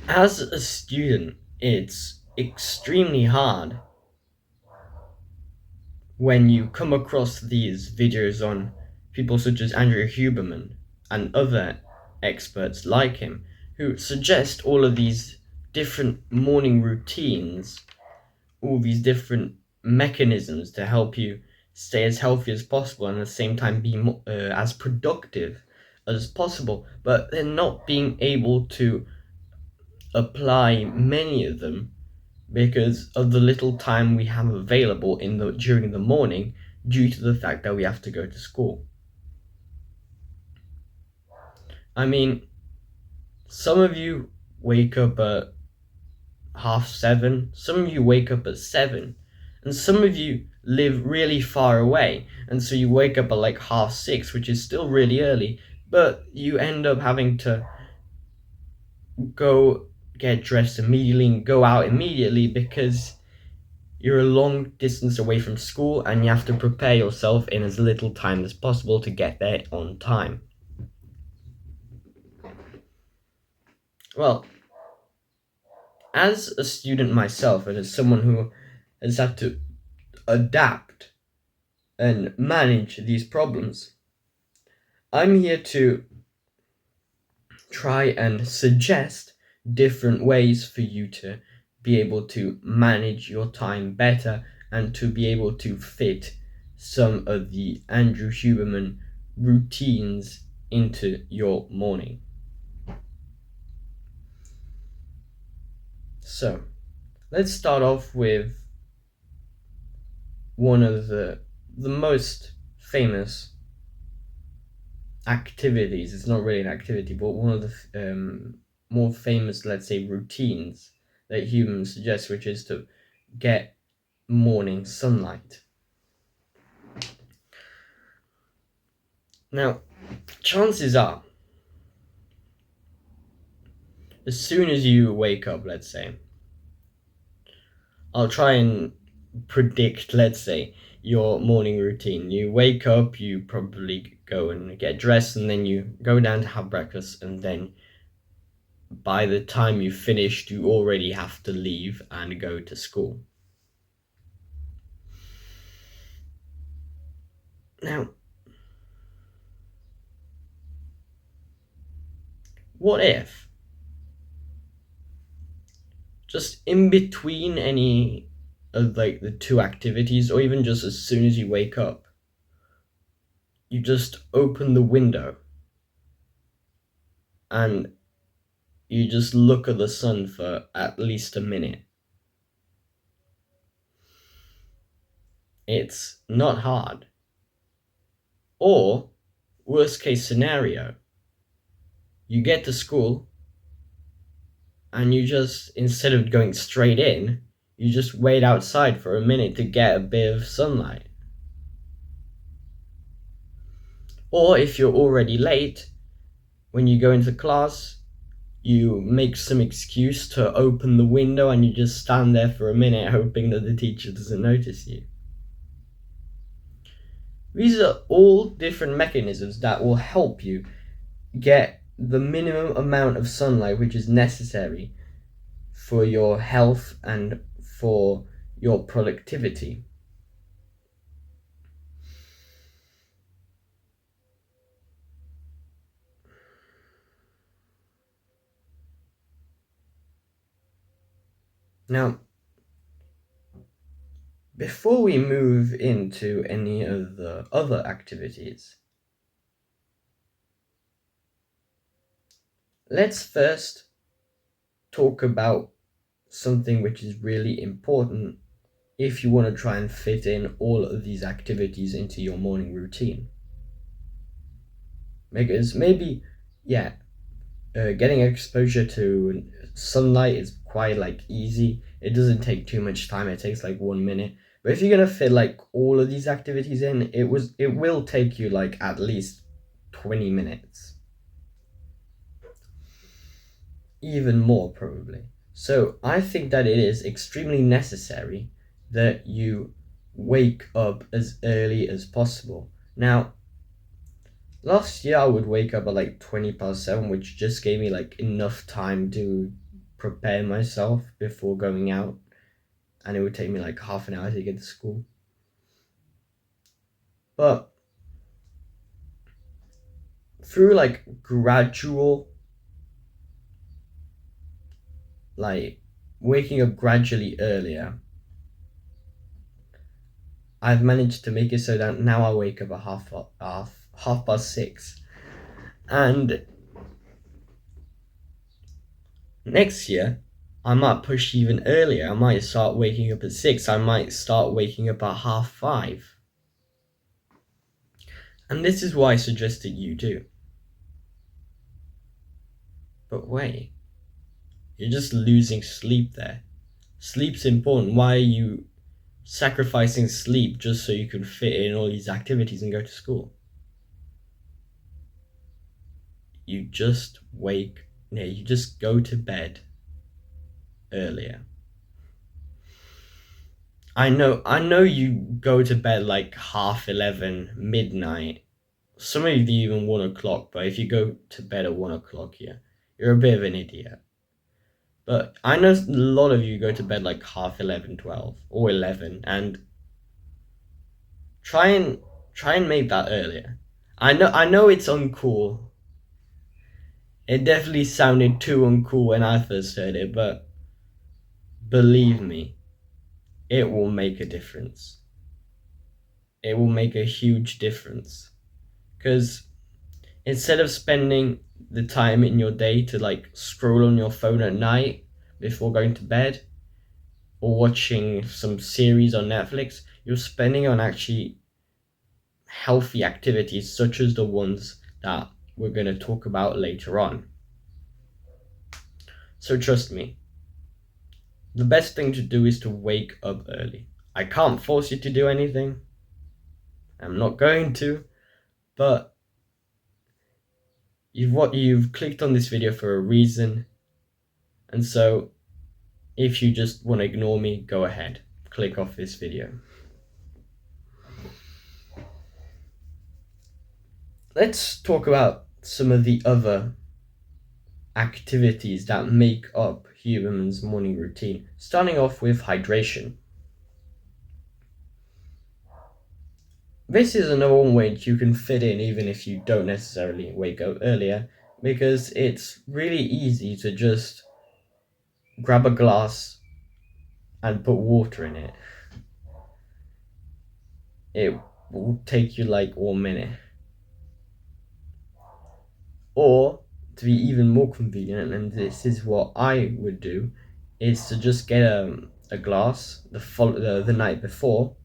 As a student, it's extremely hard when you come across these videos on people such as Andrew Huberman and other experts like him who suggest all of these different morning routines, all these different mechanisms to help you stay as healthy as possible and at the same time be as productive as possible, but they're not being able to apply many of them because of the little time we have available during the morning due to the fact that we have to go to school. I mean, some of you wake up at 7:30, some of you wake up at 7, and some of you live really far away, and so you wake up at like 6:30, which is still really early, but you end up having to go get dressed immediately and go out immediately because you're a long distance away from school and you have to prepare yourself in as little time as possible to get there on time. Well, as a student myself and as someone who has had to adapt and manage these problems, I'm here to try and suggest different ways for you to be able to manage your time better and to be able to fit some of the Andrew Huberman routines into your morning. So, let's start off with one of the most famous activities. It's not really an activity, but one of the more famous, let's say, routines that humans suggest, which is to get morning sunlight. Now, chances are, as soon as you wake up, let's say, I'll try and predict, let's say, your morning routine. You wake up, you probably go and get dressed, and then you go down to have breakfast, and then by the time you've finished, you already have to leave and go to school. Now, what if just in between any of like the two activities, or even just as soon as you wake up, you just open the window and you just look at the sun for at least a minute? It's not hard. Or, worst case scenario, you get to school and you just, instead of going straight in, you just wait outside for a minute to get a bit of sunlight. Or if you're already late, when you go into class, you make some excuse to open the window and you just stand there for a minute hoping that the teacher doesn't notice you. These are all different mechanisms that will help you get the minimum amount of sunlight which is necessary for your health and for your productivity. Now, before we move into any of the other activities, let's first talk about something which is really important if you want to try and fit in all of these activities into your morning routine. Because maybe, getting exposure to sunlight is quite like easy. It doesn't take too much time. It takes like 1 minute. But if you're gonna fit like all of these activities in, it will take you like at least 20 minutes. Even more probably. So I think that it is extremely necessary that you wake up as early as possible. Now, last year I would wake up at like 7:20, which just gave me like enough time to prepare myself before going out, and it would take me like half an hour to get to school. But through like gradual, like waking up gradually earlier, I've managed to make it so that now I wake up at half past 6. And next year, I might push even earlier. I might start waking up at 6. I might start waking up at 5:30. And this is what I suggested you do. But wait, you're just losing sleep there. Sleep's important. Why are you sacrificing sleep just so you can fit in all these activities and go to school? You just you just go to bed earlier. I know you go to bed like 11:30, midnight. Some of you even 1 o'clock, but if you go to bed at 1 o'clock, yeah, you're a bit of an idiot. But I know a lot of you go to bed like 11:30, 12, or 11, and try and make that earlier. I know it's uncool. It definitely sounded too uncool when I first heard it, but believe me, it will make a difference. It will make a huge difference. Because instead of spending the time in your day to like scroll on your phone at night before going to bed or watching some series on Netflix, you're spending on actually healthy activities such as the ones that we're going to talk about later on. So trust me, the best thing to do is to wake up early. I can't force you to do anything. I'm not going to, but you've clicked on this video for a reason. And so if you just want to ignore me, go ahead. Click off this video. Let's talk about some of the other activities that make up Huberman's morning routine, starting off with hydration. This is another one which you can fit in even if you don't necessarily wake up earlier, because it's really easy to just grab a glass and put water in it. It will take you like 1 minute. Or, to be even more convenient, and this is what I would do, is to just get a glass the night before.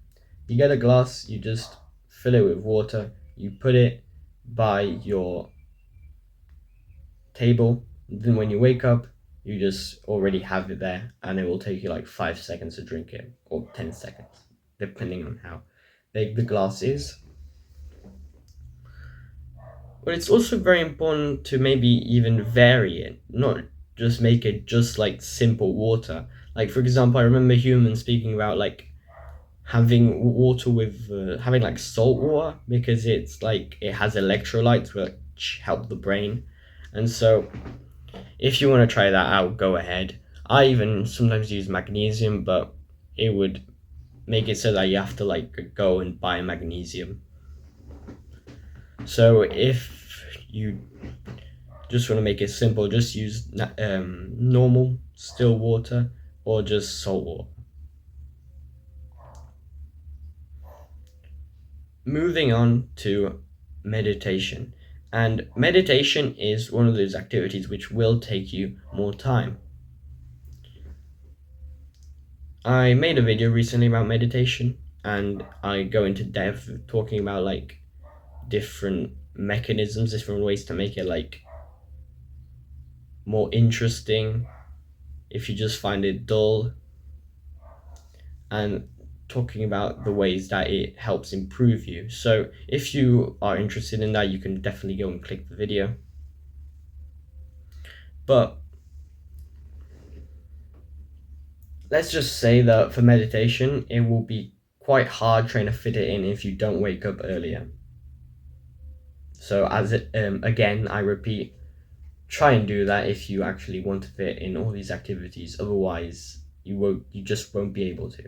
You get a glass, you just fill it with water, you put it by your table, then when you wake up, you just already have it there, and it will take you like 5 seconds to drink it, or 10 seconds, depending on how big the glass is. But it's also very important to maybe even vary it, not just make it just like simple water. Like, for example, I remember Huberman speaking about like having water with having like salt water, because it's like it has electrolytes which help the brain. And so if you want to try that out, go ahead. I even sometimes use magnesium, but it would make it so that you have to like go and buy magnesium. So if you just want to make it simple, just use normal still water or just salt water. Moving on to meditation. And meditation is one of those activities which will take you more time. I made a video recently about meditation, and I go into depth talking about like different mechanisms, different ways to make it like more interesting if you just find it dull, and talking about the ways that it helps improve you. So if you are interested in that, you can definitely go and click the video. But let's just say that for meditation, it will be quite hard trying to fit it in if you don't wake up earlier. So again, I repeat, try and do that if you actually want to fit in all these activities. Otherwise, you just won't be able to,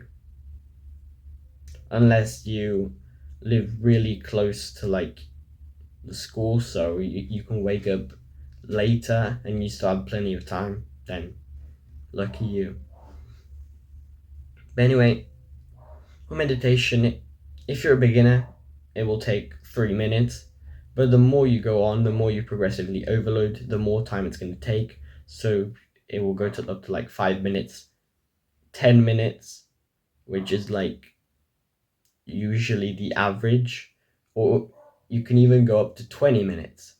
unless you live really close to like the school, so you can wake up later and you still have plenty of time. Then lucky you. But anyway, for meditation, if you're a beginner, it will take 3 minutes. But the more you go on, the more you progressively overload, the more time it's going to take. So it will go to up to like 5 minutes, 10 minutes, which is like usually the average, or you can even go up to 20 minutes,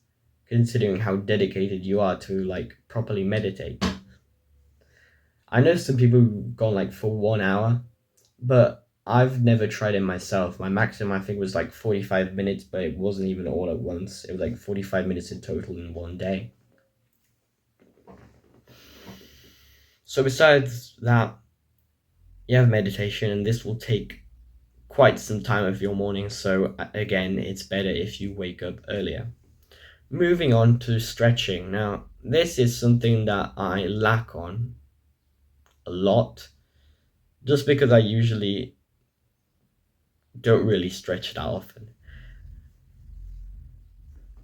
considering how dedicated you are to like properly meditate. I know some people who've gone like for 1 hour, but I've never tried it myself. My maximum I think was like 45 minutes, but it wasn't even all at once. It was like 45 minutes in total in one day. So besides that, you have meditation, and this will take quite some time of your morning. So again, it's better if you wake up earlier. Moving on to stretching. Now, this is something that I lack on a lot, just because I usually don't really stretch that often.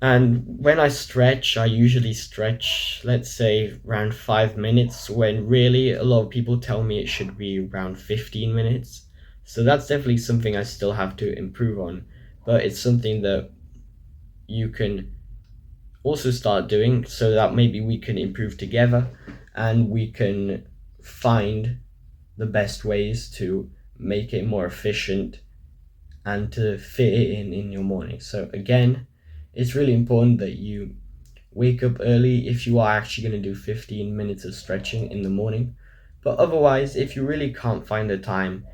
And when I stretch, I usually stretch, let's say, around 5 minutes, when really a lot of people tell me it should be around 15 minutes. So that's definitely something I still have to improve on, but it's something that you can also start doing so that maybe we can improve together and we can find the best ways to make it more efficient and to fit it in your morning. So again, it's really important that you wake up early if you are actually going to do 15 minutes of stretching in the morning. But otherwise, if you really can't find the time,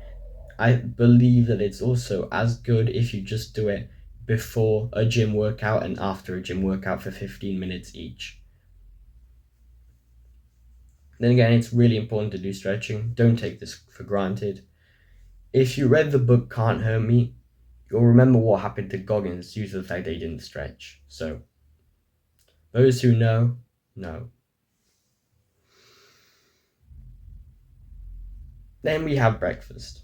I believe that it's also as good if you just do it before a gym workout and after a gym workout for 15 minutes each. Then again, it's really important to do stretching. Don't take this for granted. If you read the book Can't Hurt Me, you'll remember what happened to Goggins due to the fact they didn't stretch. So, those who know, know. Then we have breakfast.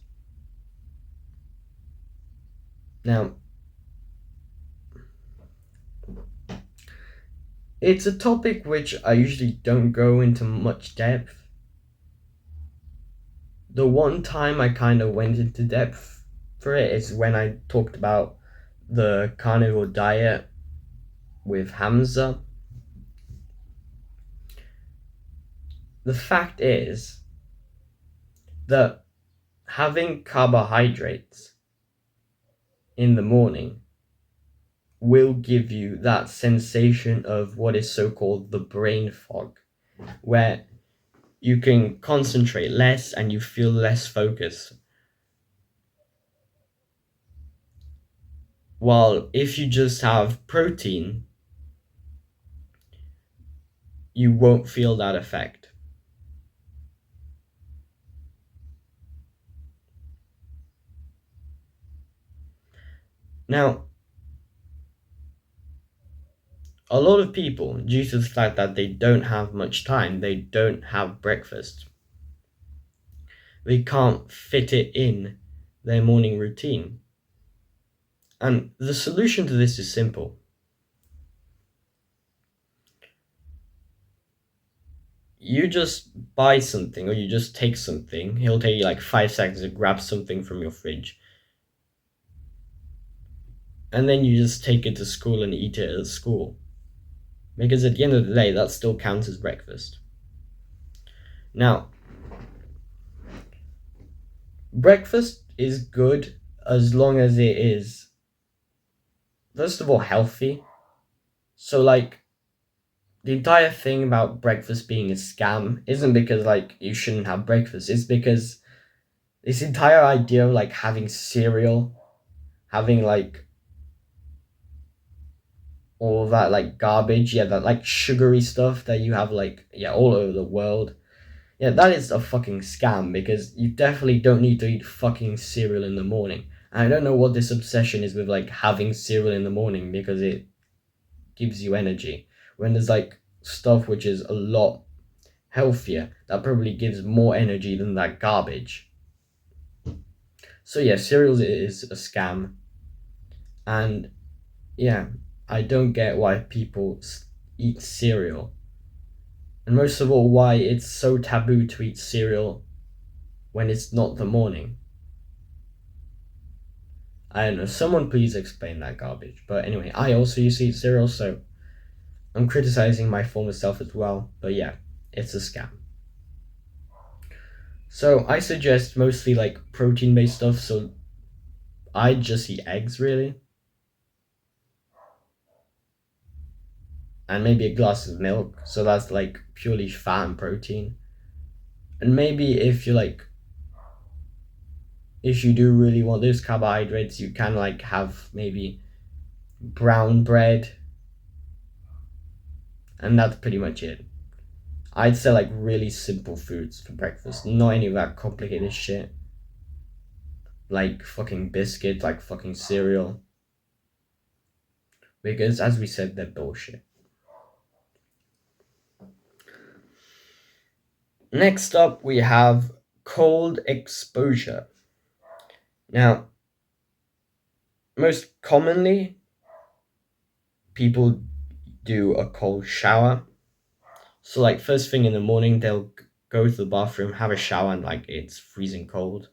Now, it's a topic which I usually don't go into much depth. The one time I kind of went into depth for it is when I talked about the carnivore diet with Hamza. The fact is that having carbohydrates in the morning will give you that sensation of what is so-called the brain fog, where you can concentrate less and you feel less focus. While if you just have protein, you won't feel that effect. Now, a lot of people, due to the fact that they don't have much time, they don't have breakfast, they can't fit it in their morning routine. And the solution to this is simple. You just buy something or you just take something. It'll take you like 5 seconds to grab something from your fridge. And then you just take it to school and eat it at school. Because at the end of the day, that still counts as breakfast. Now, breakfast is good as long as it is, first of all, healthy. So, like, the entire thing about breakfast being a scam isn't because, like, you shouldn't have breakfast. It's because this entire idea of, like, having cereal, having, like, all that, like, garbage, yeah, that, like, sugary stuff that you have, like, yeah, all over the world. Yeah, that is a fucking scam, because you definitely don't need to eat fucking cereal in the morning. And I don't know what this obsession is with, like, having cereal in the morning because it gives you energy. When there's, like, stuff which is a lot healthier, that probably gives more energy than that garbage. So yeah, cereal is a scam, and yeah, I don't get why people eat cereal, and most of all, why it's so taboo to eat cereal when it's not the morning. I don't know. Someone please explain that garbage. But anyway, I also used to eat cereal, so I'm criticizing my former self as well. But yeah, it's a scam. So I suggest mostly like protein based stuff. So I just eat eggs really, and maybe a glass of milk. So that's like purely fat and protein. And maybe if you do really want those carbohydrates, you can like have maybe brown bread, and that's pretty much it. I'd say like really simple foods for breakfast, not any of that complicated shit. Like fucking biscuits, like fucking cereal. Because as we said, they're bullshit. Next up, we have cold exposure. Now, most commonly, people do a cold shower. So, like, first thing in the morning, they'll go to the bathroom, have a shower, and like it's freezing cold.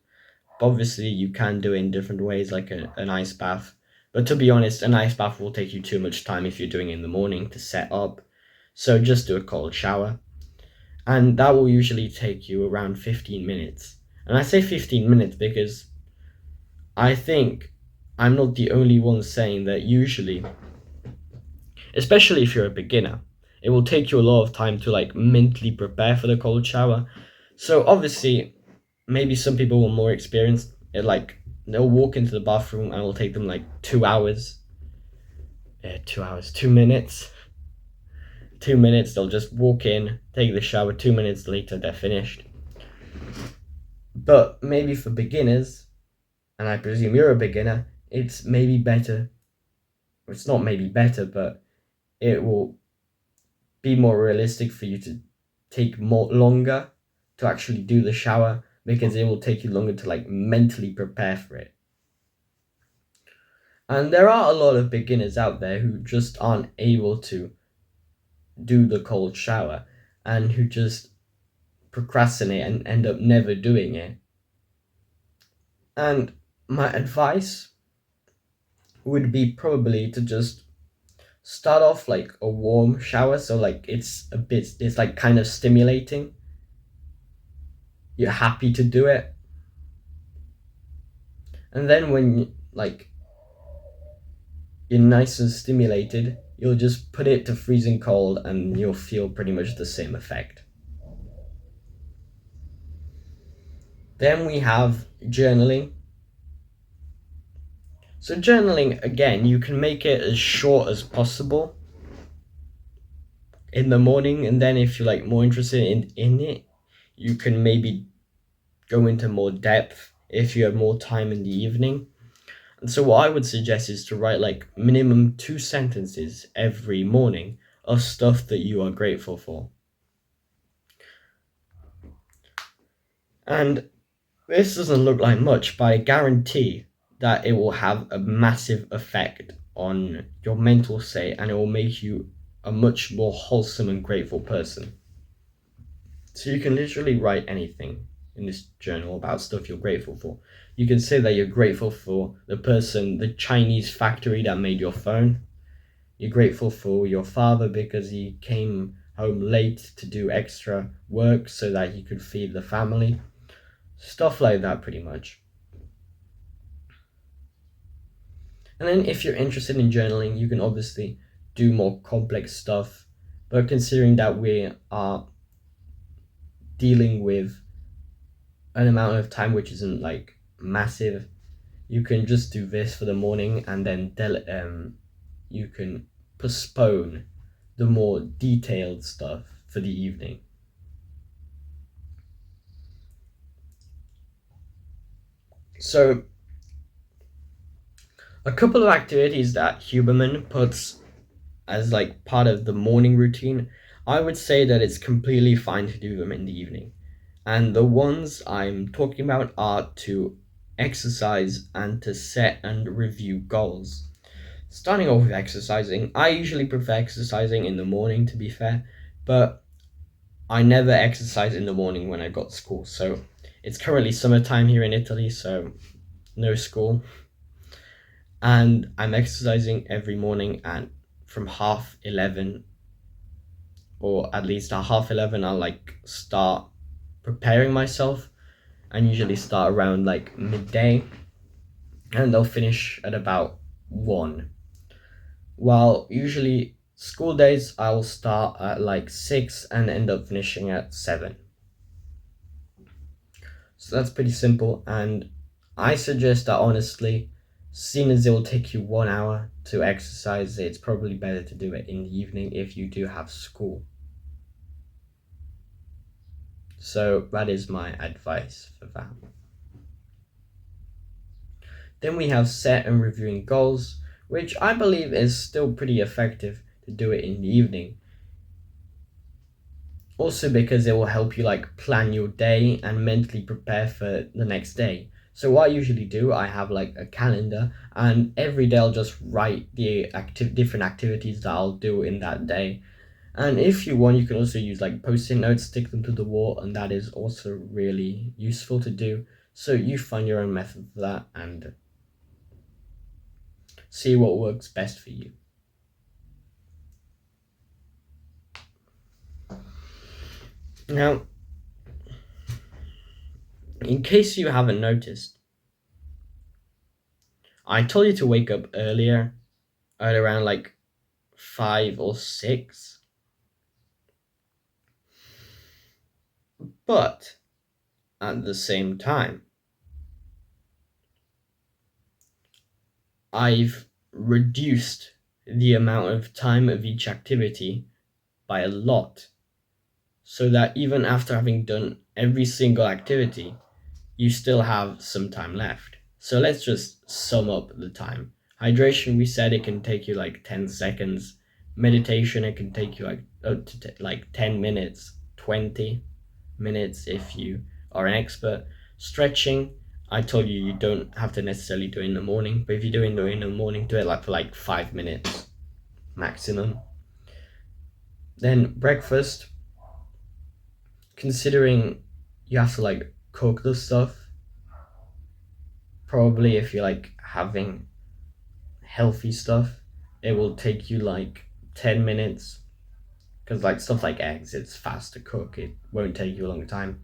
But obviously, you can do it in different ways, like an ice bath. But to be honest, an ice bath will take you too much time if you're doing it in the morning to set up. So, just do a cold shower. And that will usually take you around 15 minutes. And I say 15 minutes because I think I'm not the only one saying that usually, especially if you're a beginner, it will take you a lot of time to like mentally prepare for the cold shower. So obviously, maybe some people are more experienced. Like they'll walk into the bathroom and it'll take them like 2 hours. 2 hours, 2 minutes. 2 minutes, they'll just walk in, take the shower, 2 minutes later, they're finished. But maybe for beginners, and I presume you're a beginner, it's maybe better. It's not maybe better, but it will be more realistic for you to take more longer to actually do the shower because it will take you longer to like mentally prepare for it. And there are a lot of beginners out there who just aren't able to do the cold shower and who just procrastinate and end up never doing it. And my advice would be probably to just start off like a warm shower, so like it's like kind of stimulating. You're happy to do it. And then when like you're nice and stimulated, you'll just put it to freezing cold and you'll feel pretty much the same effect. Then we have journaling. So journaling, again, you can make it as short as possible in the morning, and then if you're like more interested in it, you can maybe go into more depth if you have more time in the evening. And so what I would suggest is to write like minimum 2 sentences every morning of stuff that you are grateful for. And this doesn't look like much, but I guarantee that it will have a massive effect on your mental state and it will make you a much more wholesome and grateful person. So you can literally write anything in this journal about stuff you're grateful for. You can say that you're grateful for the Chinese factory that made your phone. You're grateful for your father because he came home late to do extra work so that he could feed the family. Stuff like that, pretty much. And then if you're interested in journaling, you can obviously do more complex stuff. But considering that we are dealing with an amount of time which isn't like massive, you can just do this for the morning and then you can postpone the more detailed stuff for the evening. So a couple of activities that Huberman puts as like part of the morning routine I would say that it's completely fine to do them in the evening. And the ones I'm talking about are to exercise and to set and review goals. Starting off with exercising, I usually prefer exercising in the morning, to be fair, but I never exercise in the morning when I got school. So it's currently summertime here in Italy, so no school. And I'm exercising every morning, and from half 11, or at least at half 11, I'll like start preparing myself. I usually start around like midday, and I'll finish at about 1. While usually school days, I'll start at like 6 and end up finishing at 7. So that's pretty simple, and I suggest that honestly, seeing as it will take you 1 hour to exercise, it's probably better to do it in the evening if you do have school. So that is my advice for that. Then we have set and reviewing goals, which I believe is still pretty effective to do it in the evening. Also because it will help you like plan your day and mentally prepare for the next day. So what I usually do, I have like a calendar, and every day I'll just write the different activities that I'll do in that day. And if you want, you can also use like post-it notes, stick them to the wall, and that is also really useful to do. So you find your own method for that and see what works best for you. Now, in case you haven't noticed, I told you to wake up earlier at around like 5 or 6. But at the same time, I've reduced the amount of time of each activity by a lot, so that even after having done every single activity, you still have some time left. So let's just sum up the time. Hydration, we said it can take you like 10 seconds. Meditation, it can take you like 10 minutes, 20 minutes if you are an expert. Stretching, I told you you don't have to necessarily do it in the morning, but if you do it in the morning, do it like for like 5 minutes maximum. Then breakfast, considering you have to like cook the stuff, probably if you're like having healthy stuff, it will take you like 10 minutes, because like stuff like eggs, it's fast to cook, it won't take you a long time.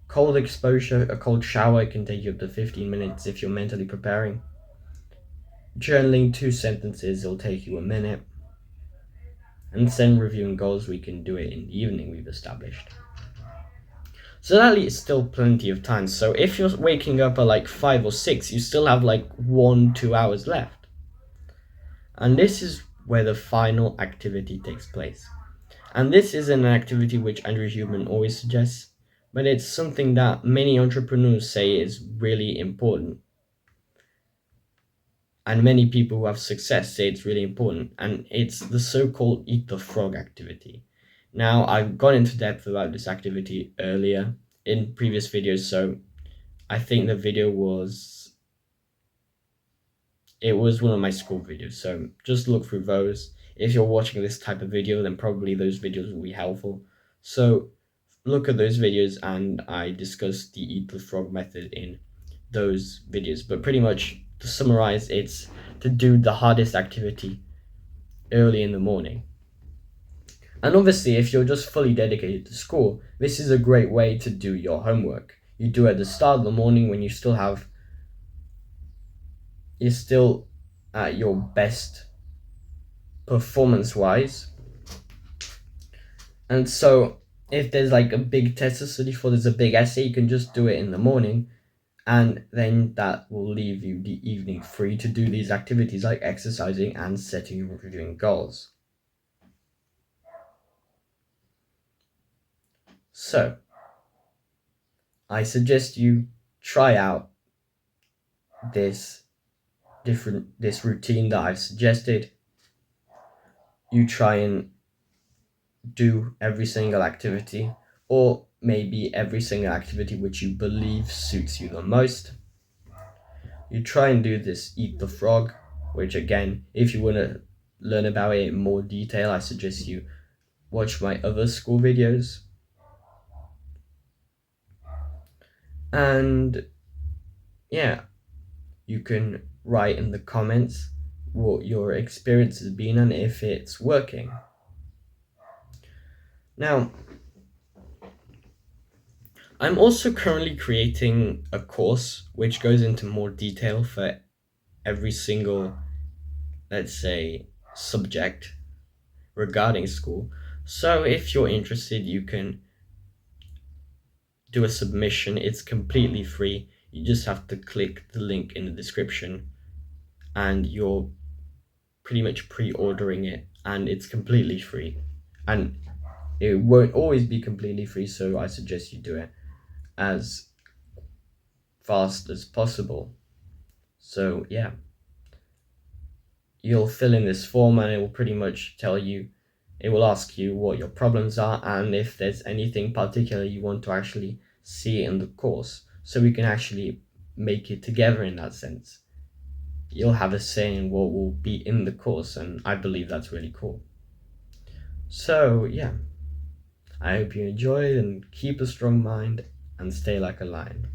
Cold exposure, a cold shower can take you up to 15 minutes if you're mentally preparing. Journaling 2 sentences, it'll take you a minute. And then reviewing goals, we can do it in the evening, we've established. So that leaves still plenty of time. So if you're waking up at like 5 or 6, you still have like 1-2 hours left. And this is where the final activity takes place. And this isn't an activity which Andrew Huberman always suggests, but it's something that many entrepreneurs say is really important. And many people who have success say it's really important, and it's the so-called eat the frog activity. Now, I've gone into depth about this activity earlier in previous videos, so I think the video was one of my school videos, so just look through those. If you're watching this type of video, then probably those videos will be helpful. So look at those videos, and I discussed the eat the frog method in those videos. But pretty much, to summarize, it's to do the hardest activity early in the morning. And obviously, if you're just fully dedicated to school, this is a great way to do your homework. You do it at the start of the morning when you're still at your best performance wise. And so if there's like a big test to study for, there's a big essay, you can just do it in the morning, and then that will leave you the evening free to do these activities like exercising and setting and reviewing goals. So I suggest you try out this routine that I've suggested. You try and do every single activity, or maybe every single activity which you believe suits you the most. You try and do this eat the frog, which again, if you want to learn about it in more detail, I suggest you watch my other school videos. And yeah, you can write in the comments what your experience has been and if it's working. Now, I'm also currently creating a course which goes into more detail for every single, let's say, subject regarding school. So if you're interested, you can do a submission. It's completely free. You just have to click the link in the description and you're pretty much pre-ordering it, and it's completely free. And it won't always be completely free, so I suggest you do it as fast as possible. So yeah, you'll fill in this form and it will pretty much tell you, it will ask you what your problems are and if there's anything particular you want to actually see in the course, so we can actually make it together in that sense. You'll have a say in what will be in the course, and I believe that's really cool. So yeah, I hope you enjoyed and keep a strong mind and stay like a lion.